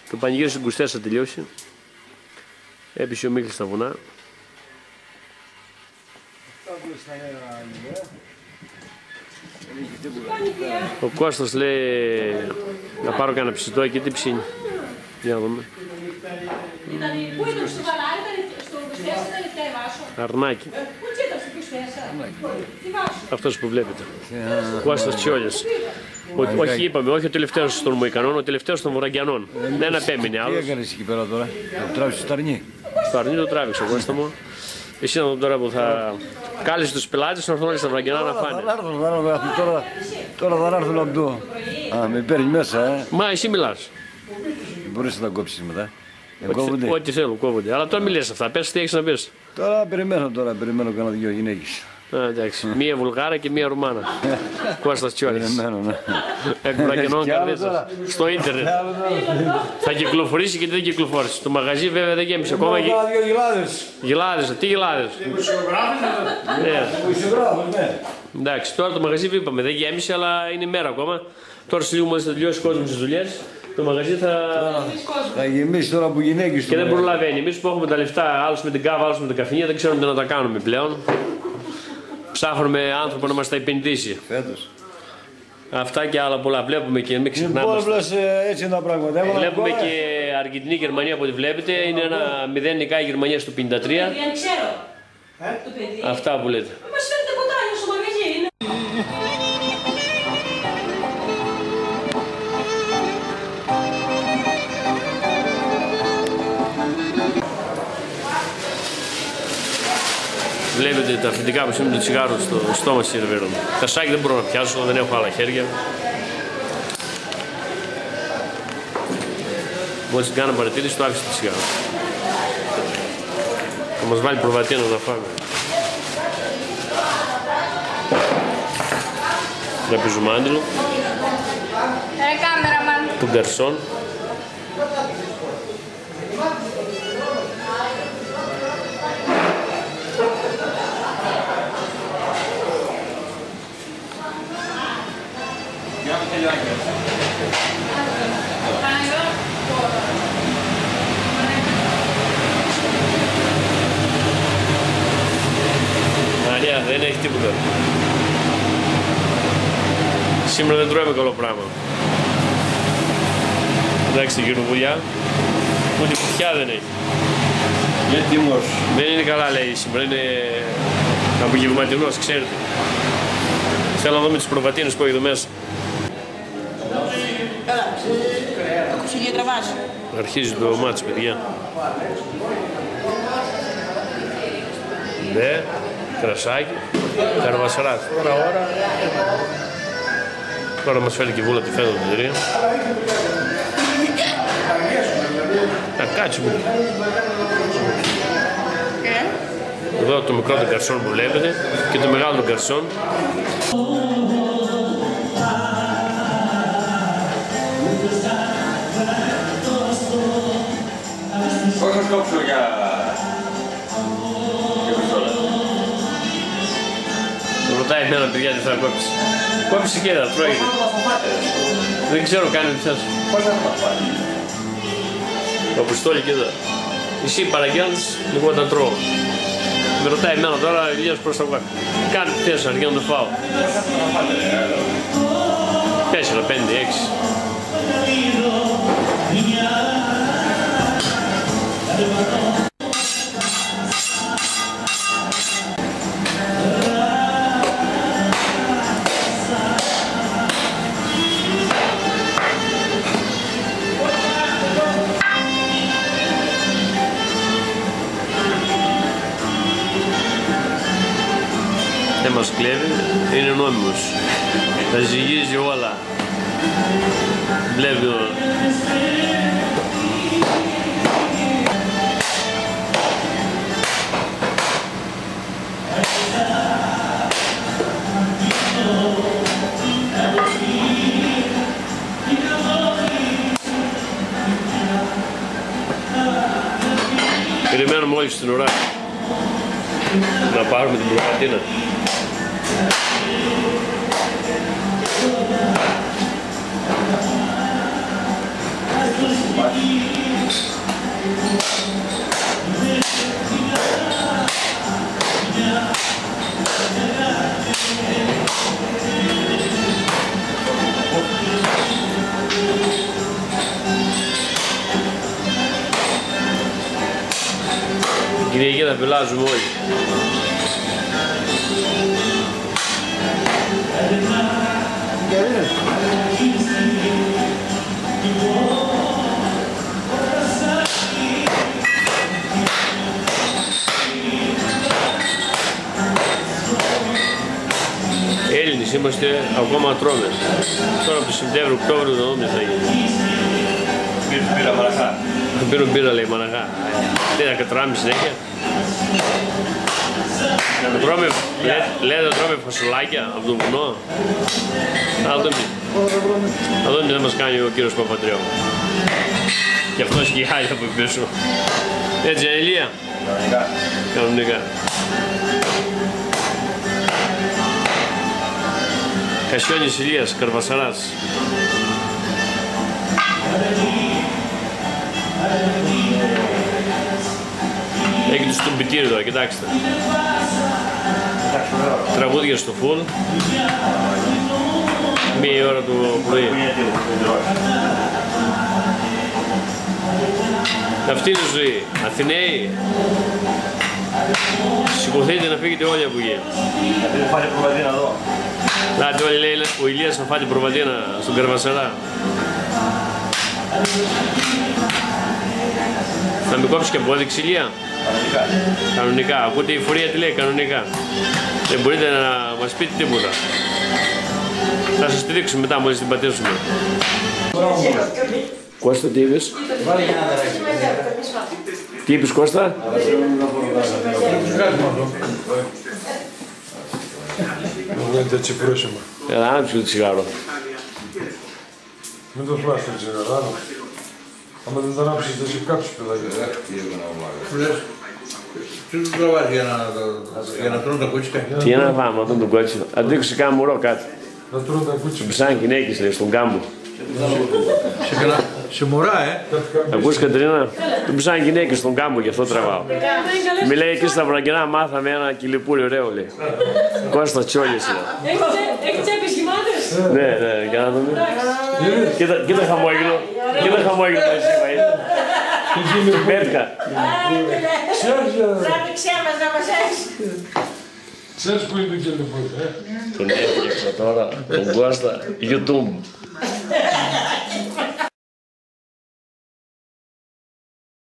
Το πανηγύρι στους Γκουστές θα τελειώσει. Έπεισε ο Μίχλης στα βουνά. Ο Κώστας λέει να πάρω κανένα ψητό εκεί, τι ψήνει. Για να δούμε. Πού ήταν στο βαλάρι, ήταν στο Γκουστές, ήταν λεπτά η Βάσο. Αρνάκι. Πού ήταν στο Γκουστές, τι Βάσο. Αυτός που βλέπετε. Κώστας Τσιόλιας. Όχι, είπαμε, όχι ο τελευταίος των Μοϊκανών, ο τελευταίος των Βοραγγιανών. Δεν απέμεινε άλλος. Τι έκανες εκεί πέρα τώρα, το τράβηξες στο αρνί. Στο αρνί το τράβηξε ο Κώστα μου. Εσύ να δω τώρα που θα κάλεσε τους πελάτες να έρθουν όλοι στα Βοραγγιανά να φάνε. Τώρα θα έρθουν από το... Α, με παίρνει μέσα, Μα εσύ μιλάς. Μπορείς να τα κόψεις μετά. Ό,τι θέλουν κόβονται. Αλλά τώρα μιλές αυτά, πες τι έχεις να πεις. Τώρα περιμένω κάνα δυο γυναίκες. Εντάξει, μία Βουλγάρα και μία Ρουμάνα. Κώστας Τσιόλης. Περιμένω, ναι. Εκπραγενών καρδίτσας. Στο ίντερνετ. Θα κυκλοφορήσει και τι δεν κυκλοφόρησε. Το μαγαζί βέβαια δεν γέμισε ακόμα. Γελάδες, τι γελάδες. Εντάξει, τώρα το μαγαζί είπαμε δεν γέμισε, αλλά είναι μέρα ακόμα. Τώρα σε λίγο μόλις θα τελειώσει ο κόσμος στις δουλειές. Το μαγαζί θα γεμίσει τώρα από γυναίκες. Και δεν προλαβαίνει. Εμείς που έχουμε τα λεφτά, άλλους με την κάβα, άλλους με την καφενεία, δεν ξέρουμε τι να τα κάνουμε πλέον. Ψάχνουμε άνθρωπο να μας τα επενδύσει. Φέτος. Αυτά και άλλα πολλά βλέπουμε και μην ξεχνάμε. Έτσι είναι τα πράγματα. Βλέπουμε και Αργεντινή Γερμανία που τη βλέπετε. Είναι ένα 0 νικά η Γερμανία στο 53. Δεν ξέρω. Το παιδί. Αυτά που λέτε. Μας φέρετε ποτάμι στο μαγαζί. Βλέπετε τα αφεντικά που είναι το τσιγάρο στο στόμα σερβίρων. Τα σάκι δεν μπορώ να πιάσω, δεν έχω άλλα χέρια. Μόλις κάνω παρατήρηση, το άφησε το τσιγάρο. Θα μας βάλει προβατίνο να φάμε. Τραπεζομάντιλο. Του γκαρσόν. Μαρία, δεν έχει τίποτα. Σήμερα δεν τρώμε καλό πράγμα. Εντάξει, την κοινοβουλιά, ούτε φωτιά δεν έχει. Γιατί όμως. Δεν είναι καλά λέει σήμερα, είναι απογευματινός, ξέρετε. Θέλω να δούμε τις προβατίνες που έχει εδώ μέσα. Κουτσιλία τραβάς. Αρχίζει το μάτς, παιδιά. Ναι, κρασάκι, καρβασαρά. Τώρα μας φέρει και βούλα τη φέδο την εταιρεία. Κάτσε μου. Εδώ το μικρό το γκαρσόν που βλέπετε και το μεγάλο το γκαρσόν. Όχι να κόψω για πιστόλα. Ρωτάει εμένα παιδιά τι θα κόψει. Κόψει και θα τρώγεται. Δεν ξέρω κάνει τι θες. Το πιστόλι και εδώ. Εσύ παραγγέλνεις, εγώ τα τρώω. Με ρωτάει εμένα τώρα, ιδίως προς τα κάτω. Κάνει τι θες αρκεί να το φάω. 4, 5, 6. Δεν μας κλέβει, είναι νόμιμος. Τα ζυγίζει όλα. Βλέπει όλα. Περιμένουμε όλοι στην ουρά να πάρουμε την προβατίνα. καβελάζουμε όλοι. Έλληνες είμαστε, ακόμα τρώμε. Τώρα από το Σεπτέμβριο-Οκτώβριο να δούμε τι θα γίνει. Πήρα μαραχά. Πήρουν πήρα λέει μαναχά. Δεν θα κατράμε συνέχεια. Λέτε να τρώμε φασολάκια από τον βουνό. Να δούμε. Να δούμε τι θα μας κάνει ο κύριος Παπαντρέου. Και αυτός και η Χάλια από πίσω. Έτσι είναι Ηλία. Κανονικά. Κανονικά. Κασιόνης Ηλίας, Καρβασαράς. Έχει το στομπιτήρι τώρα, κοιτάξτε. Τραγούδια στο φουλ. Μία ώρα το πρωί. Αυτή είναι η ζωή. Αθηναίοι. Σηκωθείτε να φύγετε όλοι από εκεί. Δεν φάνε προβατίνα εδώ. Λάτε όλοι λέει ο Ηλίας να φάτε προβατίνα στον Καρβασαρά. Θα με κόψει και απόδειξη Ηλία. Κανονικά. Κανονικά. Ακούτε η φορεία τι λέει, κανονικά. Δεν μπορείτε να μας πείτε τίποτα. Θα σας τη δείξουμε μετά μόλις την πατήσουμε. Κώστα τι είπες? Τι είπες Κώστα? Βγάλετε τσιπρόσημα. Έλα, άνοιξε το τσιγάρο. Μην το φλάστε το τσιγάρο. Άμα δεν το ανάψεις θα σε κάψει παιδάκια. Τι τους τραβάς για να τρώνε τα κότσικα? Τι να φάμε αυτόν τον κότσι. Αντίξε κάνα μωρό κάτι. Να τρώνε τα κούτσικα. Ψάχνει γυναίκες λέει στον κάμπο. Σε μωρά, Ακούς Κατρίνα, του ψάχνει γυναίκες στον κάμπο γι' αυτό τραβάω. Μη λέει εκεί στα Βραγκινά μάθαμε ένα κιλιπούρι ωραίο λέει. Κώστα Τσόλης λέει. Έχει τσέπες γεμάτες. Ναι, για να δούμε. Κοίτα χαμόγελο. Κοίτα χαμόγελο το εσύ Στην Πέτκα. Πρέπει ξέρμας να μας έχεις. Ξέρεις που είναι το κελιπούρι, Τον έφτιαξα τώρα, τον Κώστα, YouTube.